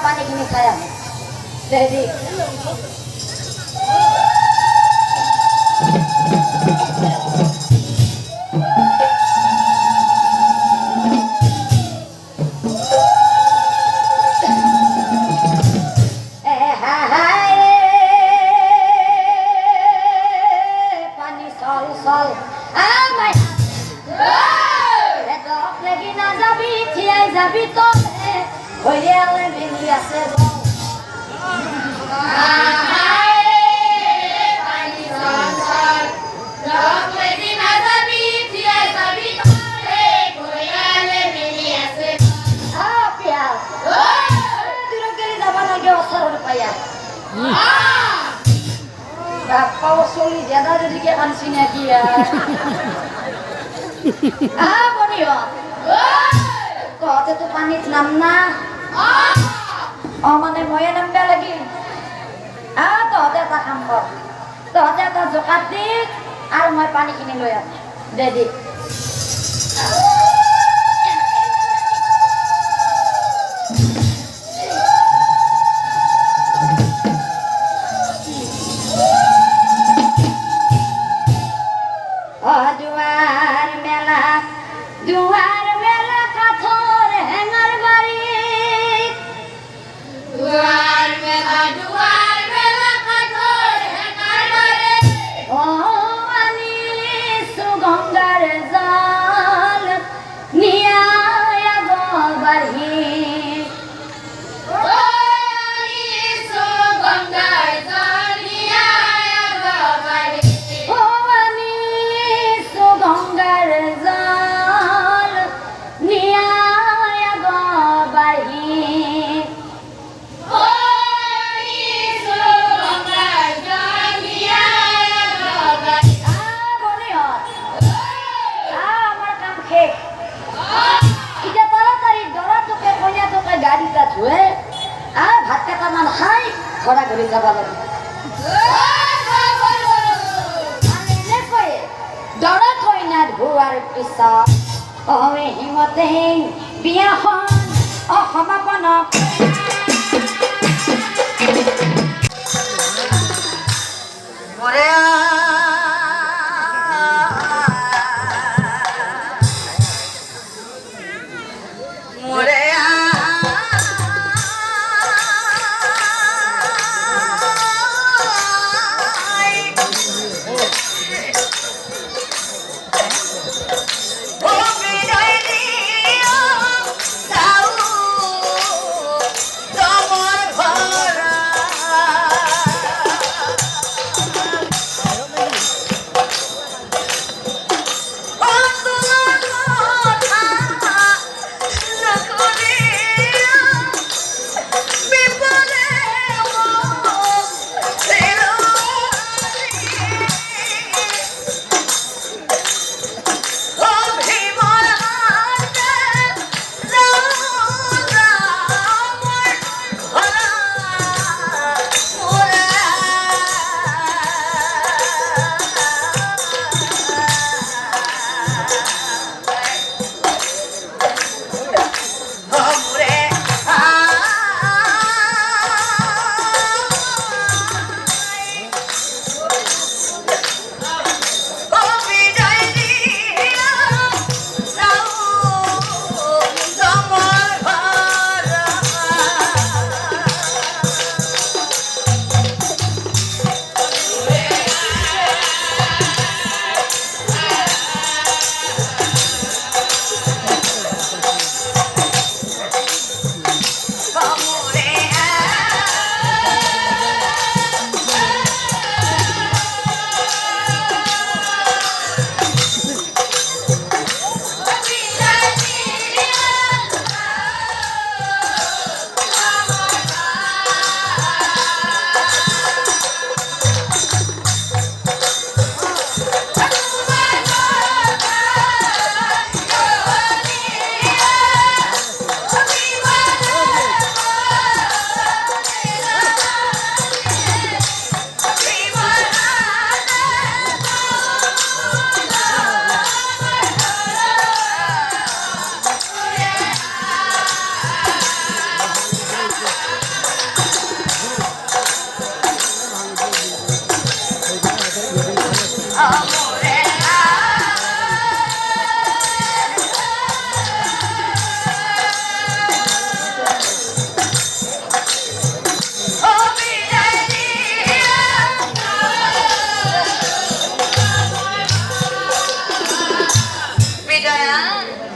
পানি কিনে খাই আমি রেডি পানি চল চল আমায় লাগি না যাবি থিয়াই যাবি তো হইয়ালে মিলি আছে চলি দাদা দিদিকে আনছি নাকি তহতে তো পানিত নাম না মানে ময়ে নামবে লাগি তহতে এটা কাম কৰ তহতে এটা জোকাত দি আৰু মই পানী কিনি লৈ আছো দে দি দুয়ার মেলা কাঠর হেঙার বাড়ি দুয়ার মেলা কাঠর হেঙার বাড়ি ও আনিসু গঙ্গার জল নিয়া গো বাড়ি ও আনিসু গঙ্গার জল নিয়া গো বাড়ি ও আনিসু গঙ্গার জল গাড়িটা ধুয়ে ভাত কেইটামান খাই ঘৰা ঘৰি যাব লাগে এনেকৈ দৰা কইনা ধোৱাৰ পিছত হিমতে বিয়াখন সমাপন হ্যাঁ